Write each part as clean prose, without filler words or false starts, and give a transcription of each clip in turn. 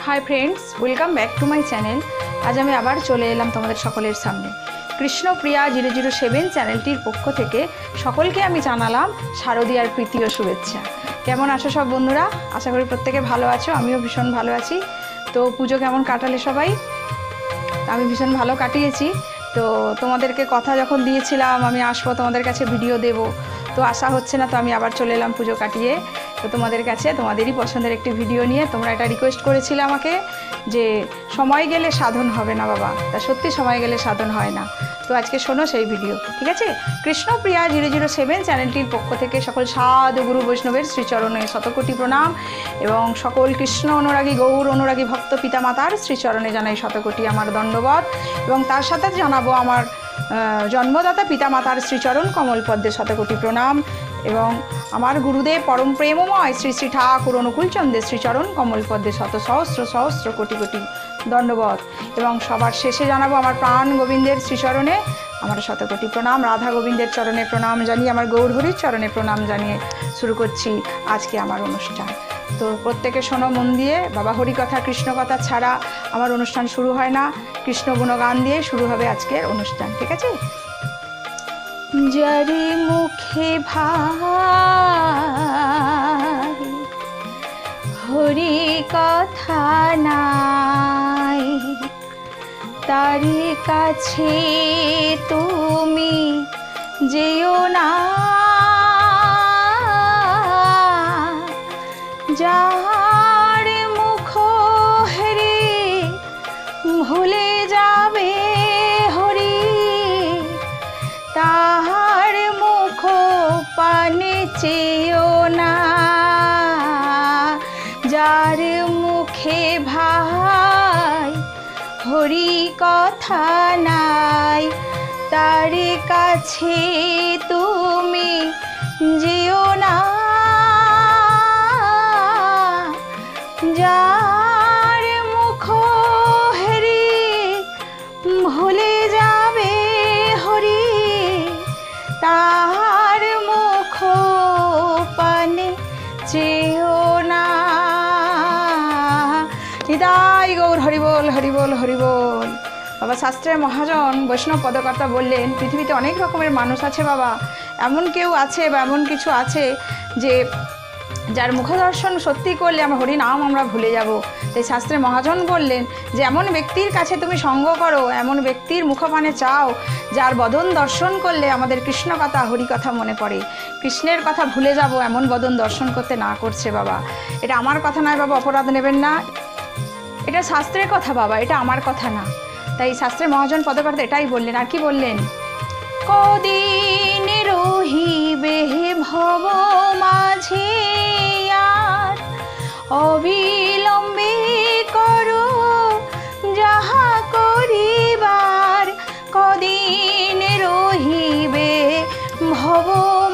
High friends welcome back to my channel. आज आमी आबार चले एलाम तोमादेर सकलेर सामने। कृष्णप्रिया 007 चैनलटिर पक्ष थेके सकलके आमी जानालाम शारदियार प्रीति ओ शुभेच्छा। केमन आछो सब बंधुरा? आशा करी प्रत्येके भालो आछो, आमिओ भीषण भालो आछि। तो पुजो केमन काटाले सबाई? आमी भीषण भालो काटिয়েছি। तो তোমাদেরকে কথা যখন দিয়েছিলাম আমি আসবো তোমাদের কাছে ভিডিও দেব, তো আসা হচ্ছে না, তো আমি আবার চলে এলাম পুজো কাটিয়ে। তো তোমাদের কাছে তোমাদেরই পছন্দের একটি ভিডিও নিয়ে তোমরা এটা রিকোয়েস্ট করেছিলে আমাকে যে সময় গেলে সাধন হবে না বাবা, তা সত্যি সময় গেলে সাধন হয় না। তো আজকে শোনো সেই ভিডিও, ঠিক আছে? কৃষ্ণপ্রিয়া 007 চ্যানেলটির পক্ষ থেকে সকল সাধু গুরু বৈষ্ণবের শ্রীচরণে শতকোটি প্রণাম এবং সকল কৃষ্ণ অনুরাগী গৌর অনুরাগী ভক্ত পিতামাতার শ্রীচরণে জানাই শতকোটি আমার দণ্ডবত এবং তার সাথে জানাবো আমার জন্মদাতা পিতামাতার শ্রীচরণ কমল পদ্মে শতকোটি প্রণাম এবং আমার গুরুদেব পরম প্রেমময় শ্রী শ্রী ঠাকুর অনুকূল চন্দ্রের শ্রীচরণ কমল পদ্মে শত সহস্র সহস্র কোটি কোটি দণ্ডবত এবং সবার শেষে জানাবো আমার প্রাণ গোবিন্দের শ্রীচরণে আমার শতকোটি প্রণাম, রাধা গোবিন্দের চরণে প্রণাম জানিয়ে আমার গৌরহরির চরণে প্রণাম জানিয়ে শুরু করছি আজকে আমার অনুষ্ঠান। তো প্রত্যেকে শোনো মন দিয়ে, বাবা হরি কথা কৃষ্ণ কথা ছাড়া আমার অনুষ্ঠান শুরু হয় না, কৃষ্ণ গুণগান দিয়ে শুরু হবে আজকের অনুষ্ঠান, ঠিক আছে? যারে মুখে ভাই হরি কথা নাই, তারি কাছে তুমি যেও না, যার মুখ হেরে ভুলে যাবে হরি, তাহার মুখ পানে চেয়েও না, যার মুখে ভাই হরি কথা নাই, তার কাছে তুমি যেও না, যার মুখ হেরি ভুলে যাবে হরি, তাহার মুখ পানে চেয়েও না। নিতাই গৌর হরিবোল হরিবোল হরিবোল। বাবা শাস্ত্রের মহাজন বৈষ্ণব পদকর্তা বললেন পৃথিবীতে অনেক রকমের মানুষ আছে বাবা, এমন কেউ আছে বা এমন কিছু আছে যে যার মুখদর্শন সত্যি করলে আমার হরিনাম আমরা ভুলে যাব। তাই শাস্ত্রে মহাজন বললেন যে এমন ব্যক্তির কাছে তুমি সঙ্গ করো, এমন ব্যক্তির মুখপানে চাও যার বদন দর্শন করলে আমাদের কৃষ্ণ কথা হরি কথা মনে পড়ে। কৃষ্ণের কথা ভুলে যাব এমন বদন দর্শন করতে না করছে বাবা। এটা আমার কথা নয় বাবা, অপরাধ নেবেন না, এটা শাস্ত্রের কথা বাবা, এটা আমার কথা না। তাই শাস্ত্রের মহাজন পদকর্তা এটাই বললেন। আর কি বললেন? কদিন রহিবে ভব মাঝে আর অবিলম্বে করো যাহা করিবার, কদিন রহিবে ভব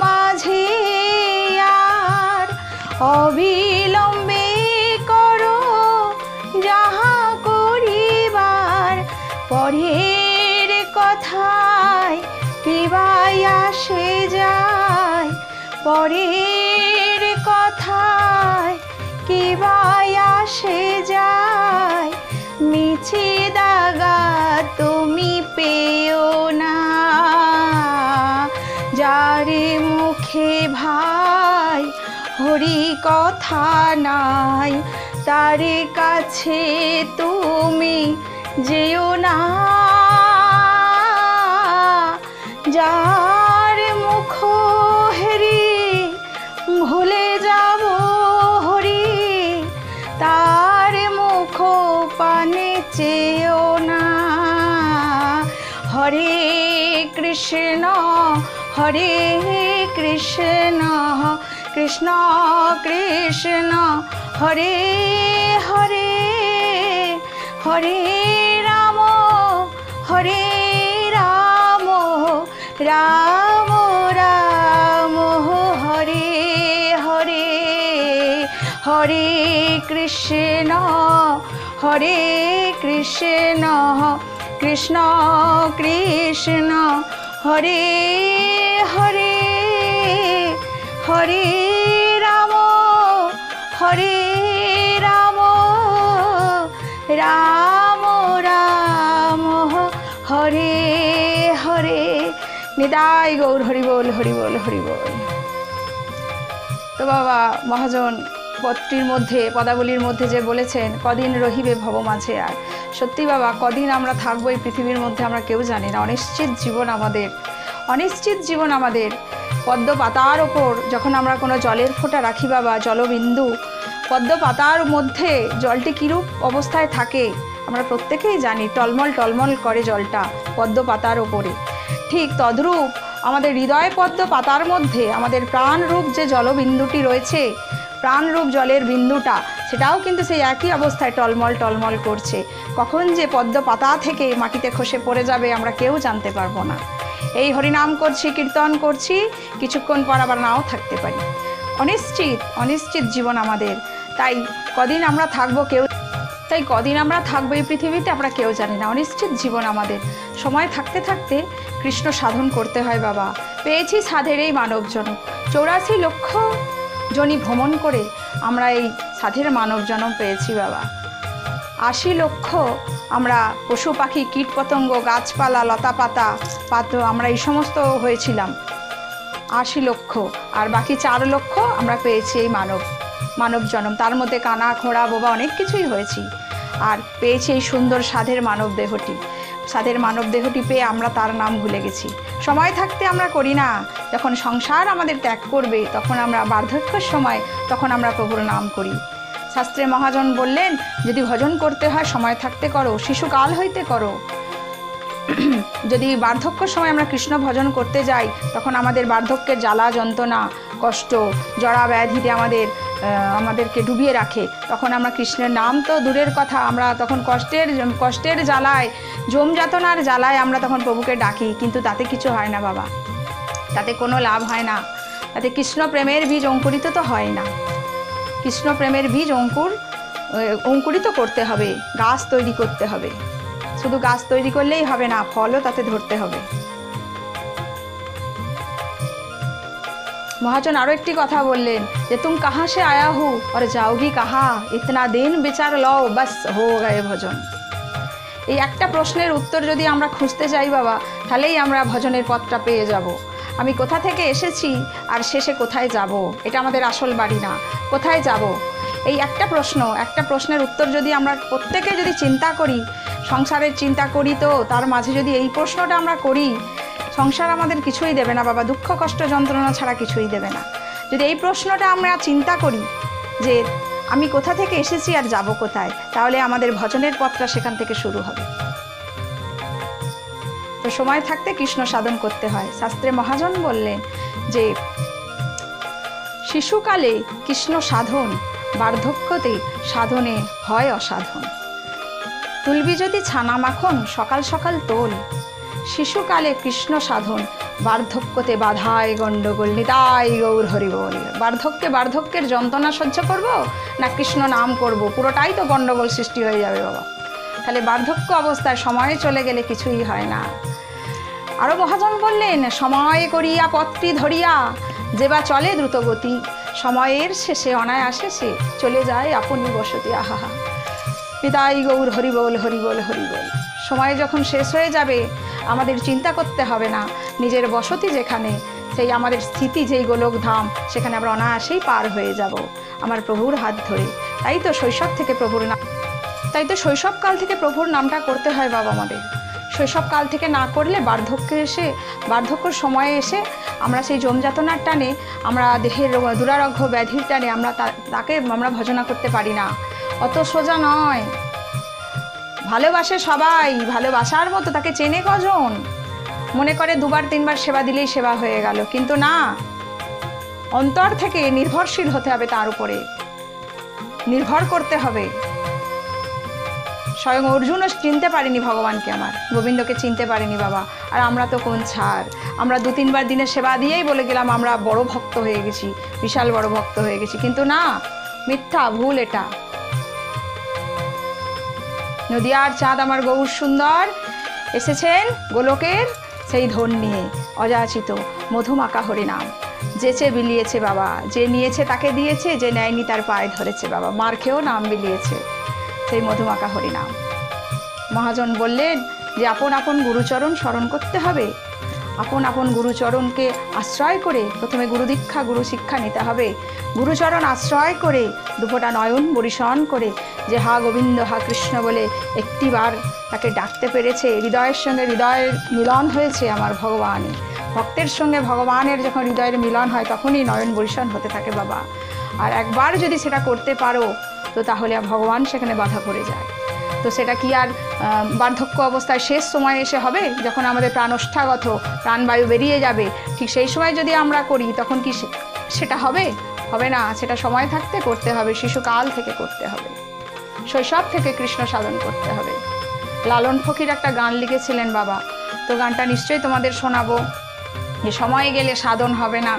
মাঝে আর অবিলম্বে করো যাহা করিবার, পরের কথায় কিবাই আসে যায়, পরের কথায় কিবাই আসে যায়, মিছে দাগা তুমি পেও না, যার মুখে ভাই হরি কথা নাই, তার কাছে তুমি যেও না, যার মুখ হেরি ভুলে যাব হরি, তার মুখ পানে চেয়েও না। হরে কৃষ্ণ হরে কৃষ্ণ কৃষ্ণ কৃষ্ণ হরে হরে, হরে রাম হরে রাম রাম রাম হরে হরে, হরে কৃষ্ণ কৃষ্ণ কৃষ্ণ হরে হরে, হরে রাম রাম রাম হরে হরে, নিতাই গৌর হরি বল হরি বল হরি বল। তো বাবা মহাজন পদটির মধ্যে, পদাবলীর মধ্যে যে বলেছেন কদিন রহিবে ভব মাঝে, আর সত্যি বাবা কদিন আমরা থাকবো এই পৃথিবীর মধ্যে আমরা কেউ জানি না। অনিশ্চিত জীবন আমাদের, অনিশ্চিত জীবন আমাদের। পদ্ম পাতার ওপর যখন আমরা কোনো জলের ফোঁটা রাখি বাবা, জলবিন্দু, পদ্ম পাতার মধ্যে জলটি কীরূপ অবস্থায় থাকে আমরা প্রত্যেকেই জানি, টলমল টলমল করে জলটা পদ্ম পাতার ওপরে। ঠিক তদ্রূপ আমাদের হৃদয় পদ্ম পাতার মধ্যে আমাদের প্রাণরূপ যে জলবিন্দুটি রয়েছে, প্রাণরূপ জলের বিন্দুটা, সেটাও কিন্তু সেই একই অবস্থায় টলমল টলমল করছে। কখন যে পদ্ম পাতা থেকে মাটিতে খসে পড়ে যাবে আমরা কেউ জানতে পারবো না। এই হরিনাম করছি, কীর্তন করছি, কিছুক্ষণ পর আবার নাও থাকতে পারি। অনিশ্চিত, অনিশ্চিত জীবন আমাদের। তাই কদিন আমরা থাকবো কেউ, তাই কদিন আমরা থাকবো এই পৃথিবীতে আমরা কেউ জানি না। অনিশ্চিত জীবন আমাদের। সময় থাকতে থাকতে কৃষ্ণ সাধন করতে হয় বাবা। পেয়েছি সাধের এই মানব জনম, 84 লক্ষ জনি ভ্রমণ করে আমরা এই সাধের মানব জনম পেয়েছি বাবা। 80 লক্ষ আমরা পশু পাখি কীট পতঙ্গ গাছপালা লতা পাতা পাত্র আমরা এই সমস্ত হয়েছিলাম 80 লক্ষ, আর বাকি 4 লক্ষ আমরা পেয়েছি এই মানব জনম। তার মধ্যে কানা ঘোড়া বোবা অনেক কিছুই হয়েছি, আর পেয়েছি এই সুন্দর সাধের মানব দেহটি। সাধের মানব দেহটি পেয়ে আমরা তার নাম ভুলে গেছি। সময় থাকতে আমরা করি না, যখন সংসার আমাদের ত্যাগ করবে তখন আমরা বার্ধক্যের সময় তখন আমরা প্রভুর নাম করি। শাস্ত্রে মহাজন বললেন যদি ভজন করতে হয় সময় থাকতে করো, শিশুকাল হইতে করো। যদি বার্ধক্যের সময় আমরা কৃষ্ণ ভজন করতে যাই তখন আমাদের বার্ধক্যের জ্বালা যন্ত্রণা কষ্ট জরা ব্যাধিতে আমাদেরকে ডুবিয়ে রাখে। তখন আমরা কৃষ্ণের নাম তো দূরের কথা, আমরা তখন কষ্টের জ্বালায়, যমযাতনার জ্বালায় আমরা তখন প্রভুকে ডাকি, কিন্তু তাতে কিছু হয় না বাবা, তাতে কোনো লাভ হয় না। তাতে কৃষ্ণ প্রেমের বীজ অঙ্কুরিত তো হয় না। কৃষ্ণ প্রেমের বীজ অঙ্কুরিত করতে হবে, গাছ তৈরি করতে হবে। শুধু গাছ তৈরি করলেই হবে না, ফলও তাতে ধরতে হবে। মহাজন আরো একটি কথা বললেন যে তুম কাহা সে আয়া হু আর যাওগি কাহা, ইতনা দিন বিচার লও বাস হো গায়ে ভজন। এই একটা প্রশ্নের উত্তর যদি আমরা খুঁজতে যাই বাবা, তাহলেই আমরা ভজনের পথটা পেয়ে যাব। আমি কোথা থেকে এসেছি আর শেষে কোথায় যাব, এটা আমাদের আসল বাড়ি না। কোথায় যাব, এই একটা প্রশ্নের উত্তর যদি আমরা প্রত্যেকে যদি চিন্তা করি, সংসারের চিন্তা করি, তো তার মাঝে যদি এই প্রশ্নটা আমরা করি, সংসার আমাদের কিছুই দেবে না বাবা, দুঃখ কষ্ট যন্ত্রণা ছাড়া কিছুই দেবে না। যদি এই প্রশ্নটা আমরা চিন্তা করি যে আমি কোথা থেকে এসেছি আর যাব কোথায়, তাহলে আমাদের ভজনের পথটা সেখান থেকে শুরু হবে। তো সময় থাকতে কৃষ্ণ সাধন করতে হয়। শাস্ত্রে মহাজন বললেন যে শিশুকালে কৃষ্ণ সাধন, বার্ধক্যতে সাধনে হয় অসাধন। তুলবি যদি ছানা মাখন সকাল সকাল তোল, শিশুকালে কৃষ্ণ সাধন, বার্ধক্যতে বাধায় গণ্ডগোল। নিতাই গৌর হরি বল। বার্ধক্যের যন্ত্রণা সহ্য করব না কৃষ্ণ নাম করব, পুরোটাই তো গণ্ডগোল সৃষ্টি হয়ে যাবে বাবা। তাহলে বার্ধক্য অবস্থায় সময় চলে গেলে কিছুই হয় না। আরও মহাজন বললেন সময় করিয়া পথটি ধরিয়া যেবা চলে দ্রুতগতি, সময়ের শেষে অনায়াসে সে চলে যায় আপনি বসতি। আহা, নিতাই গৌর হরি বল হরি বল হরি বল। সময় যখন শেষ হয়ে যাবে আমাদের চিন্তা করতে হবে না, নিজের বসতি যেখানে, সেই আমাদের স্থিতি যেই গোলক ধাম, সেখানে আমরা অনায়াসেই পার হয়ে যাব আমার প্রভুর হাত ধরে। তাই তো শৈশবকাল থেকে প্রভুর নামটা করতে হয় বাবা আমাদের। শৈশবকাল থেকে না করলে বার্ধক্যের সময়ে এসে আমরা সেই যমযাতনার টানে, আমরা দেহের দুরারোগ্য ব্যাধির টানে তাকে আমরা ভজনা করতে পারি না। অত সোজা নয়। ভালোবাসে সবাই, ভালোবাসার মতো তাকে চেনে কজন, মনে করে 2-3 সেবা দিলেই সেবা হয়ে গেল, কিন্তু না, অন্তর থেকে নির্ভরশীল হতে হবে, তার উপরে নির্ভর করতে হবে। স্বয়ং অর্জুনও চিনতে পারেনি ভগবানকে, আমার গোবিন্দকে চিনতে পারেনি বাবা। আর আমরা তো কোন ছাড়, আমরা 2-3 দিনের সেবা দিয়েই বলে গেলাম আমরা বড় ভক্ত হয়ে গেছি, বিশাল বড় ভক্ত হয়ে গেছি, কিন্তু না, মিথ্যা, ভুল এটা। নদিয়ার চাঁদ আমার গৌর সুন্দর এসেছেন গোলকের সেই ধন নিয়ে, অযাচিত মধুমাকা হরিনাম। যেচে বিলিয়েছে বাবা, যে নিয়েছে তাকে দিয়েছে, যে নেয়নি তার পায়ে ধরেছে বাবা, মার খেয়েও নাম বিলিয়েছে। সেই মধুমাখা হরিনাম। মহাজন বললেন যে আপন আপন গুরুচরণ স্মরণ করতে হবে, আপন আপন গুরুচরণকে আশ্রয় করে প্রথমে গুরু দীক্ষা গুরু শিক্ষা নিতে হবে। গুরুচরণ আশ্রয় করে দুফোঁটা নয়ন বরিশন করে যে হা গোবিন্দ হা কৃষ্ণ বলে একটিবার তাকে ডাকতে পেরেছে, হৃদয়ের সঙ্গে হৃদয়ের মিলন হয়েছে আমার ভগবানের। ভক্তের সঙ্গে ভগবানের যখন হৃদয়ের মিলন হয় তখনই নয়ন বরিশন হতে থাকে বাবা। আর একবার যদি সেটা করতে পারো তো তাহলে ভগবান সেখানে বাধা পড়ে যায়। তো সেটা কি আর বার্ধক্য অবস্থায় শেষ সময় এসে হবে, যখন আমাদের প্রাণষ্ঠাগত প্রাণবায়ু বেরিয়ে যাবে, ঠিক সেই সময় যদি আমরা করি তখন কি সেটা হবে? হবে না। সেটা সময় থাকতে করতে হবে, শিশুকাল থেকে করতে হবে, শৈশব থেকে কৃষ্ণ সাধন করতে হবে। লালন ফকির একটা গান লিখেছিলেন বাবা, তো গানটা নিশ্চয়ই তোমাদের শোনাবো। যে সময় গেলে সাধন হবে না,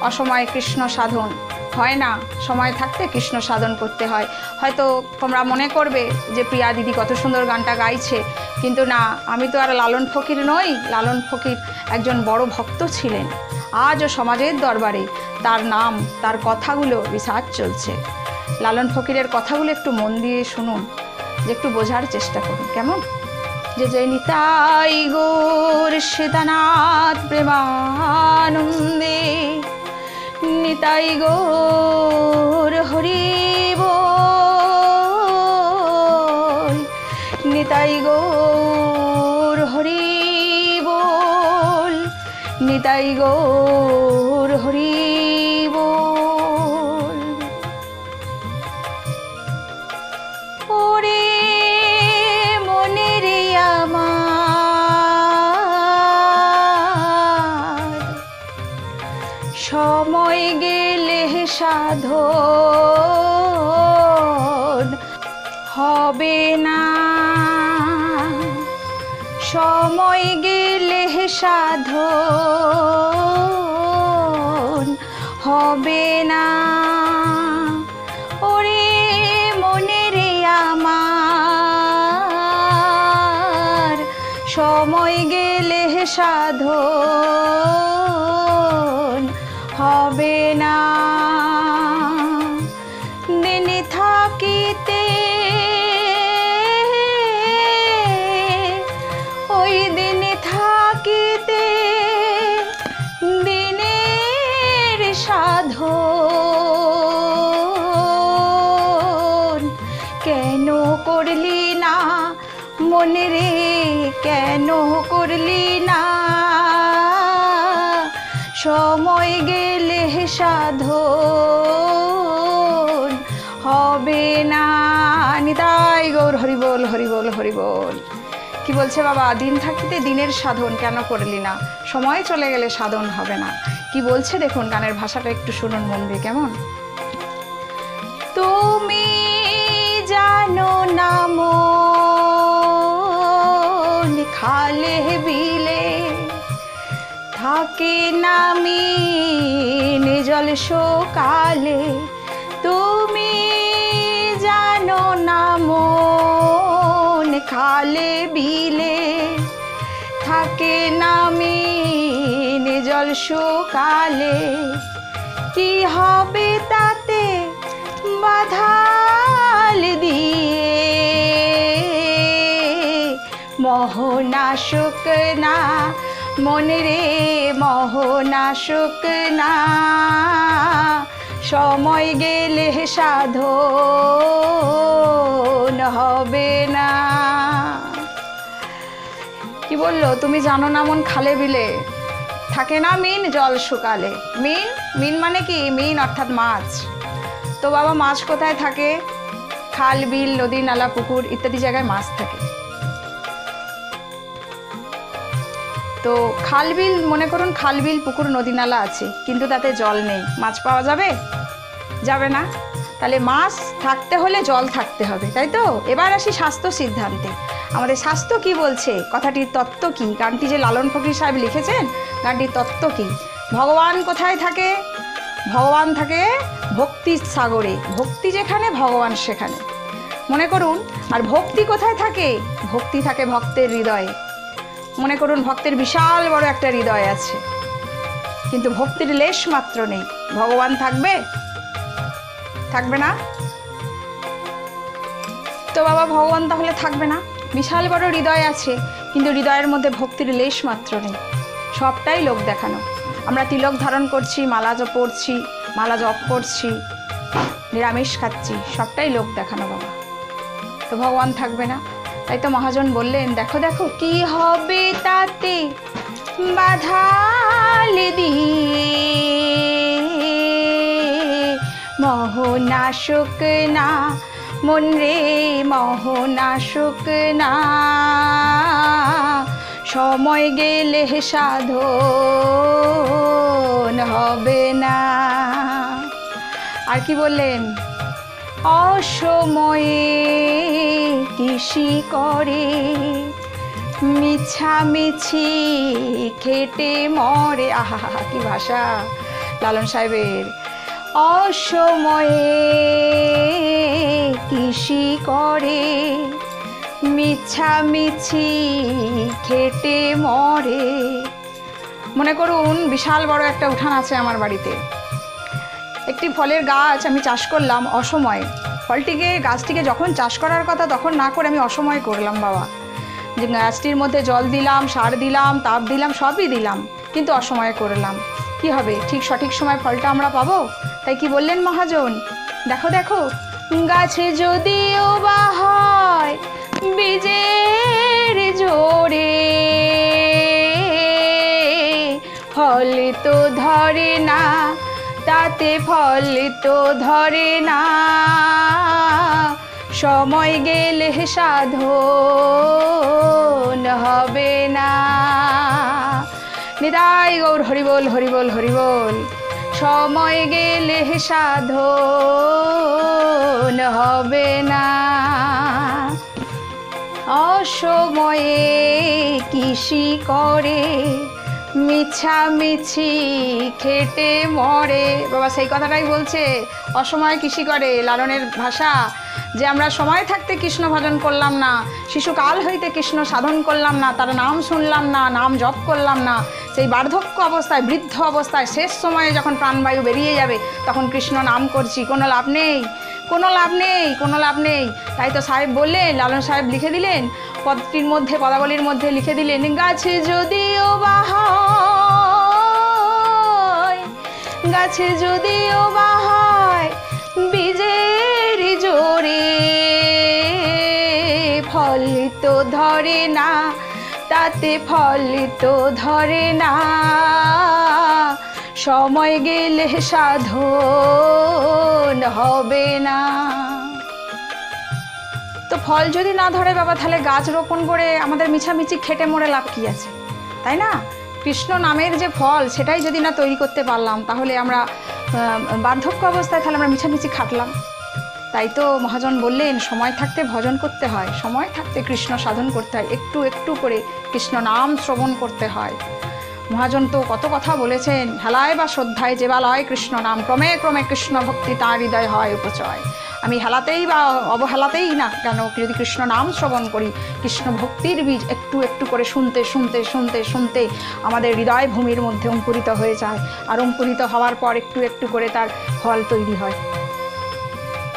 অসময়ে কৃষ্ণ সাধন হয় না, সময় থাকতে কৃষ্ণ সাধন করতে হয়। হয়তো তোমরা মনে করবে যে প্রিয়া দিদি কত সুন্দর গানটা গাইছে, কিন্তু না, আমি তো আর লালন ফকির নই। লালন ফকির একজন বড় ভক্ত ছিলেন। আজও সমাজের দরবারে তার নাম, তার কথাগুলো রিসার্চ চলছে। লালন ফকিরের কথাগুলো একটু মন দিয়ে শুনুন, যে একটু বোঝার চেষ্টা করুন কেমন। যে জয় নিতাই গৌর সীতানাথ প্রেমানন্দে, নিতাই গৌর হরি বল, নিতাই গৌর হরি বল, নিতাই গৌর হরি বল। ওরে মনের আমার সময় গেলে সাধন হবে না, সময় গেলে সাধন হবে না। ওরে মনের আমার সময় গেলে সাধন হবে না। দিনে থাকিতে ওই দিনে থাকিতে দিনের সাধন কেন করলি না মনে রে, কেন করলি না? সময় গেলে সাধন হবে না। নিতাই গৌর হরি বল, হরি বল, হরি বল। কি বলছে বাবা? দিন থাকিতে দিনের সাধন কেন করলি না, সময় চলে গেলে সাধন হবে না। কি বলছে দেখুন, গানের ভাষাটা একটু শুনুন মন দিয়ে কেমন। তুমি জানো না মন খালে বিলে থাকে নামি জল সকালে। তুমি জানো না মন খালে বিলে থাকে নামি জল সকালে। কি হবে তাতে বাধাল দিয়ে মোহনাশক না মনে রে, মোহনাশক না। সময় গেলে সাধন হবে না। কি বললো? তুমি জানো না মন খালে বিলে থাকে না মিন জল শুকালে। মিন মিন মানে কি? মিন অর্থাৎ মাছ। তো বাবা মাছ কোথায় থাকে? খাল বিল নদী নালা পুকুর ইত্যাদি জায়গায় মাছ থাকে। তো খাল বিল মনে করুন, খাল বিল পুকুর নদী নালা আছে, কিন্তু তাতে জল নেই, মাছ পাওয়া যাবে? যাবে না। তাহলে মাছ থাকতে হলে জল থাকতে হবে, তাই তো? এবার আসি স্বাস্থ্য সিদ্ধান্তে। আমাদের স্বাস্থ্য কি বলছে, কথাটির তত্ত্ব কি? গানটি যে লালন ফকির সাহেব লিখেছেন, গানটির তত্ত্ব কি? ভগবান কোথায় থাকে? ভগবান থাকে ভক্তির সাগরে। ভক্তি যেখানে ভগবান সেখানে, মনে করুন। আর ভক্তি কোথায় থাকে? ভক্তি থাকে ভক্তের হৃদয়ে। মনে করুন ভক্তের বিশাল বড় একটা হৃদয় আছে, কিন্তু ভক্তির লেশ মাত্র নেই। ভগবান থাকবে? থাকবে না। তো বাবা ভগবান তাহলে থাকবে না? বিশাল বড় হৃদয় আছে, কিন্তু হৃদয়ের মধ্যে ভক্তির লেশ মাত্র নেই, সবটাই লোক দেখানো। আমরা তিলক ধারণ করছি, মালা পরছি, মালা জপ করছি, নিরামিষ খাচ্ছি, সবটাই লোক দেখানো বাবা। তো ভগবান থাকবে না? তাই তো মহাজন বললেন, দেখো দেখো কি হবে তাতে বাধালে দিয়ে মোহনাশক না মন রে, মোহনাশক না, সময় গেলে সাধন হবে না। আর কি বললেন? অসময়ে কৃষি করে মিছামিছি খেটে মরে। আহা কি ভাষা লালন সাহেবের! অসময়ে কৃষি করে মিছামিছি খেটে মরে। মনে করুন বিশাল বড় একটা উঠান আছে আমার বাড়িতে, একটি ফলের গাছ আমি চাষ করলাম অসময়ে। গাছটিকে যখন চাষ করার কথা তখন না করে আমি অসময়ে করলাম বাবা। যে গাছটির মধ্যে জল দিলাম, সার দিলাম, তাপ দিলাম, সবই দিলাম, কিন্তু অসময়ে করলাম। কি হবে? ঠিক সঠিক সময় ফলটা আমরা পাবো? তাই কি বললেন মহাজন? দেখো দেখো গাছে যদিও বা হয় বীজের জোরে, ফল তো ধরে না, তাতে ফল তো ধরে না, সময় গেলে সাধন হবে না। নিতাই গৌর হরিবোল হরিবোল হরিবোল। সময় গেলে সাধন হবে না, অসময়ে কৃষি করে মিছামিছি খেটে মরে। বাবা সেই কথাটাই বলছে, অসময়ে কৃষি করে। লালনের ভাষা যে আমরা সময় থাকতে কৃষ্ণ ভজন করলাম না, শিশুকাল হইতে কৃষ্ণ সাধন করলাম না, তার নাম শুনলাম না, নাম জপ করলাম না, সেই বার্ধক্য অবস্থায়, বৃদ্ধ অবস্থায়, শেষ সময়ে যখন প্রাণবায়ু বেরিয়ে যাবে তখন কৃষ্ণ নাম করছি, কোনো লাভ নেই, কোনো লাভ নেই, কোনো লাভ নেই। তাই তো সাহেব বললেন, লালন সাহেব লিখে দিলেন পদটির মধ্যে, পদাবলীর মধ্যে লিখে দিলেন, গাছে যদিও বা হয়, গাছে যদিও বা হয় বীজের জোরে, ফল তো ধরে না, তাতে ফল তো ধরে না, সময় গেলে সাধন হবে না। তো ফল যদি না ধরে বাবা, তাহলে গাছ রোপণ করে আমাদের মিছামিছি খেটে মরে লাভ কি আছে? তাই না? কৃষ্ণ নামের যে ফল সেটাই যদি না তৈরি করতে পারলাম, তাহলে আমরা বার্ধক্য অবস্থায় তাহলে আমরা মিছামিছি খাটলাম। তাই তো মহাজন বললেন, সময় থাকতে ভজন করতে হয়, সময় থাকতে কৃষ্ণ সাধন করতে হয়, একটু একটু করে কৃষ্ণ নাম শ্রবণ করতে হয়। মহাজন তো কত কথা বলেছেন, হেলায় বা শ্রদ্ধায় যে বালয় কৃষ্ণ নাম, ক্রমে ক্রমে কৃষ্ণ ভক্তি তাঁর হৃদয় হয় উপচয়। আমি হেলাতেই বা অবহেলাতেই না কেন, যদি কৃষ্ণ নাম শ্রবণ করি, কৃষ্ণ ভক্তির বীজ একটু একটু করে শুনতে শুনতে শুনতে শুনতে আমাদের হৃদয় ভূমির মধ্যে অঙ্কুরিত হয়ে যায়, আর অঙ্কুরিত হওয়ার পর একটু একটু করে তার ফল তৈরি হয়।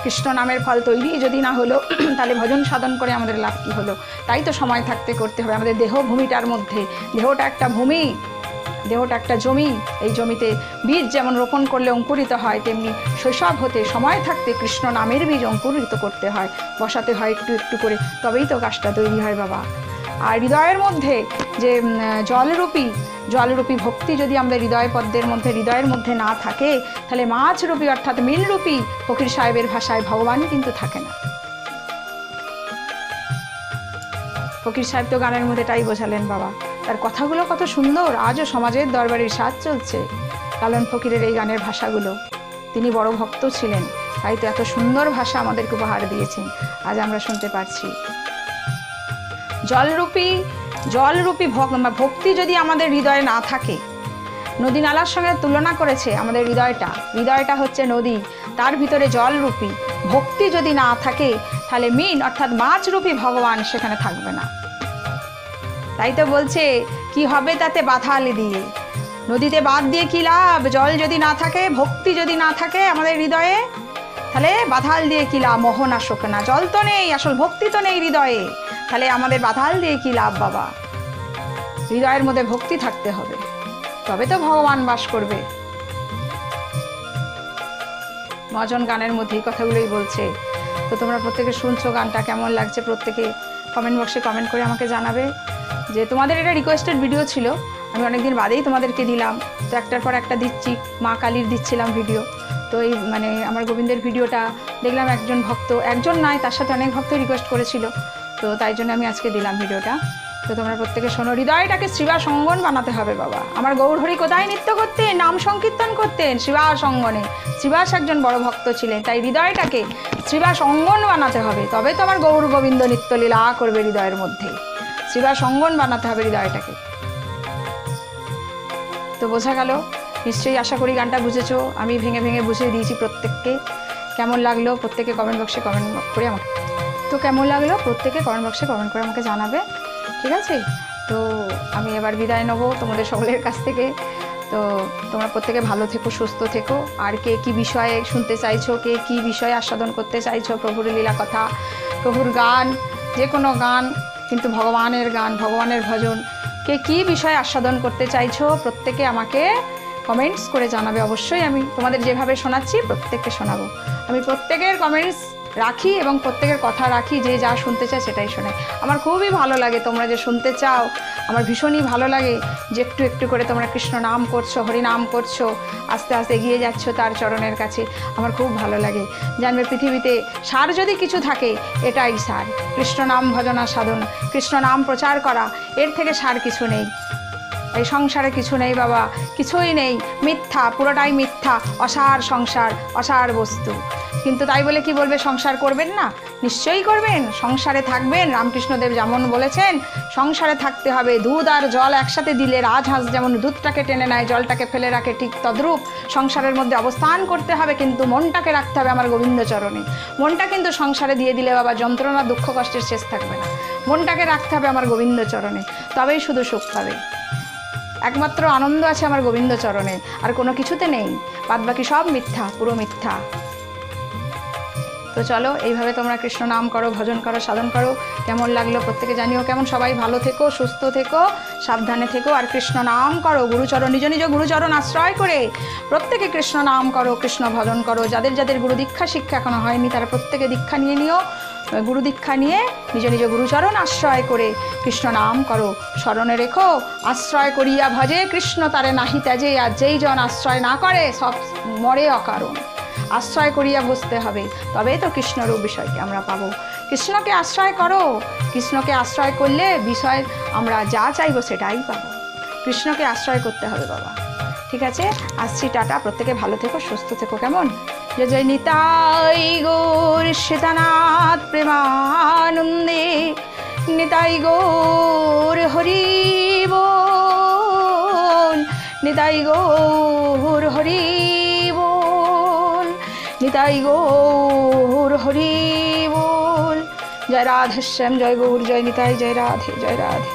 কৃষ্ণ নামের ফল তৈরি যদি না হলো, তাহলে ভজন সাধন করে আমাদের লাভ কী হলো? তাই তো সময় থাকতে করতে হবে। আমাদের দেহ ভূমিটার মধ্যে, দেহটা একটা ভূমি, দেহটা একটা জমি, এই জমিতে বীজ যেমন রোপণ করলে অঙ্কুরিত হয়, তেমনি শৈশব হতে সময় থাকতে কৃষ্ণ নামের বীজ অঙ্কুরিত করতে হয়, বসাতে হয় একটু একটু করে, তবেই তো গাছটা তৈরি হয় বাবা। আর হৃদয়ের মধ্যে যে জলরূপী ভক্তি যদি আমাদের হৃদয় পদ্মের মধ্যে, হৃদয়ের মধ্যে না থাকে, তাহলে মাছরূপী অর্থাৎ মীনরূপী ফকির সাহেবের ভাষায় ভগবান কিন্তু থাকে না। ফকির সাহেব তো গানের মধ্যে তাই বোঝালেন বাবা। তার কথাগুলো কত সুন্দর, আজও সমাজের দরবারের সাজ চলছে লালন ফকিরের এই গানের ভাষাগুলো। তিনি বড় ভক্ত ছিলেন, তাই তো এত সুন্দর ভাষা আমাদেরকে উপহার দিয়েছেন, আজ আমরা শুনতে পারছি। জলরূপী ভক্তি যদি আমাদের হৃদয়ে না থাকে, নদী নালার সঙ্গে তুলনা করেছে আমাদের হৃদয়টা হচ্ছে নদী, তার ভিতরে জলরূপী ভক্তি যদি না থাকে, তাহলে মীন অর্থাৎ মাছরূপী ভগবান সেখানে থাকবে না। তাই তো বলছে, কি হবে তাতে বাঁধালি দিয়ে, নদীতে বাঁধ দিয়ে কি লাভ? জল যদি না থাকে, ভক্তি যদি না থাকে আমাদের হৃদয়ে, তাহলে বাধাল দিয়ে কি লাভ? মোহন আসুক না, জল তো নেই, আসল ভক্তি তো নেই হৃদয়ে, তাহলে আমাদের বাধাল দিয়ে কি লাভ বাবা? হৃদয়ের মধ্যে ভক্তি থাকতে হবে, তবে তো ভগবান বাস করবে। মজন গানের মধ্যে এই কথাগুলোই বলছে। তো তোমরা প্রত্যেকে শুনছো, গানটা কেমন লাগছে প্রত্যেকে কমেন্ট বক্সে কমেন্ট করে আমাকে জানাবে। যে তোমাদের এটা রিকোয়েস্টেড ভিডিও ছিল, আমি অনেকদিন বাদেই তোমাদেরকে দিলাম, তো একটার পর একটা দিচ্ছি। মা কালীর দিচ্ছিলাম ভিডিও, তো এই মানে আমার গোবিন্দের ভিডিওটা দেখলাম একজন ভক্ত, একজন নয় তার সাথে অনেক ভক্ত রিকোয়েস্ট করেছিল, তো তাই জন্য আমি আজকে দিলাম ভিডিওটা। তো তোমরা প্রত্যেকে শোনো, হৃদয়টাকে শ্রীবাসঙ্গন বানাতে হবে বাবা। আমার গৌরহরি কোথায় নৃত্য করতেন, নাম সংকীর্তন করতেন? শ্রীবাসঙ্গনে। শ্রীবাস একজন বড় ভক্ত ছিলেন, তাই হৃদয়টাকে শ্রীবাসঙ্গন বানাতে হবে, তবে তো আমার গৌর গোবিন্দ নিত্যলীলা করবে হৃদয়ের মধ্যে। শ্রীবাসঙ্গন বানাতে হবে হৃদয়টাকে। তো বোঝা গেল নিশ্চয়ই, আশা করি গানটা বুঝেছো। আমি ভেঙে ভেঙে বুঝিয়ে দিয়েছি প্রত্যেককে। কেমন লাগলো প্রত্যেকে কমেন্ট বক্সে কমেন্ট করে আমাকে, তো কেমন লাগলো প্রত্যেকে কমেন্ট বক্সে কমেন্ট করে আমাকে জানাবে, ঠিক আছে? তো আমি এবার বিদায় নেব তোমাদের সকলের কাছ থেকে। তো তোমরা প্রত্যেকে ভালো থেকো, সুস্থ থেকো। আর কে কী বিষয়ে শুনতে চাইছো, কে কী বিষয়ে আস্বাদন করতে চাইছো, প্রভুর লীলা কথা, প্রভুর গান, যে কোনো গান, কিন্তু ভগবানের গান, ভগবানের ভজন, কে কী বিষয়ে আস্বাদন করতে চাইছো প্রত্যেকে আমাকে কমেন্টস করে জানাবে। অবশ্যই আমি তোমাদের যেভাবে শোনাচ্ছি প্রত্যেককে শোনাবো। আমি প্রত্যেকের কমেন্টস রাখি এবং প্রত্যেকের কথা রাখি, যে যা শুনতে চায় সেটাই শোনে। আমার খুবই ভালো লাগে তোমরা যে শুনতে চাও, আমার ভীষণই ভালো লাগে যে একটু একটু করে তোমরা কৃষ্ণ নাম করছো, হরি নাম করছো, আস্তে আস্তে এগিয়ে যাচ্ছ তার চরণের কাছে। আমার খুব ভালো লাগে। জানবে পৃথিবীতে সার যদি কিছু থাকে এটাই সার, কৃষ্ণ নাম ভজনা সাধন, কৃষ্ণ নাম প্রচার করা, এর থেকে সার কিছু নেই। এই সংসারে কিছু নেই বাবা, কিছুই নেই, মিথ্যা, পুরোটাই মিথ্যা, অসার সংসার, অসার বস্তু। কিন্তু তাই বলে কি বলবে সংসার করবেন না? নিশ্চয়ই করবেন, সংসারে থাকবেন। রামকৃষ্ণদেব যেমন বলেছেন সংসারে থাকতে হবে, দুধ আর জল একসাথে দিলে রাজহাঁস যেমন দুধটাকে টেনে নেয়, জলটাকে ফেলে রাখে, ঠিক তদ্রূপ সংসারের মধ্যে অবস্থান করতে হবে, কিন্তু মনটাকে রাখতে হবে আমার গোবিন্দ চরণে। মনটা কিন্তু সংসারে দিয়ে দিলে বাবা যন্ত্রণা দুঃখ কষ্টের শেষ থাকবে না। মনটাকে রাখতে হবে আমার গোবিন্দ চরণে, তবেই শুধু সুখ পাবে। একমাত্র আনন্দ আছে আমার গোবিন্দ চরণে, আর কোনো কিছুতে নেই, বাদবাকি সব মিথ্যা, পুরো মিথ্যা। তো চলো এইভাবে তোমরা কৃষ্ণ নাম করো, ভজন করো, সাধন করো। কেমন লাগলো প্রত্যেকে জানিও। কেমন সবাই ভালো থেকো, সুস্থ থেকো, সাবধানে থেকো, আর কৃষ্ণ নাম করো। গুরুচরণ, নিজ নিজ গুরুচরণ আশ্রয় করে প্রত্যেকে কৃষ্ণ নাম করো, কৃষ্ণ ভজন করো। যাদের যাদের গুরু দীক্ষা শিক্ষা এখনো হয়নি তারা প্রত্যেকে দীক্ষা নিয়ে নিও। গুরু দীক্ষা নিয়ে নিজ নিজ গুরুচরণ আশ্রয় করে কৃষ্ণ নাম করো, স্মরণে রেখো। আশ্রয় করিয়া ভজে কৃষ্ণ তারে নাহি ত্যাজে, আর যেই জন আশ্রয় না করে সব মরে অকারণ। আশ্রয় করিয়া বসতে হবে, তবেই তো কৃষ্ণরূপ বিষয়কে আমরা পাবো। কৃষ্ণকে আশ্রয় করো, কৃষ্ণকে আশ্রয় করলে বিষয় আমরা যা চাইবো সেটাই পাবো। কৃষ্ণকে আশ্রয় করতে হবে বাবা। ঠিক আছে, আসছি, টাটা। প্রত্যেকে ভালো থেকো, সুস্থ থেকো। কেমন? জয় জয় নিতাই গৌর সীতানাথ প্রেমানন্দে, নিতাই গৌর হরি বল, নিতাই গৌর হরি বল, নিতাই গৌর হরি বল। জয় রাধেশ্যাম, জয় গৌর, জয় নিতাই, জয় রাধে, জয় রাধে।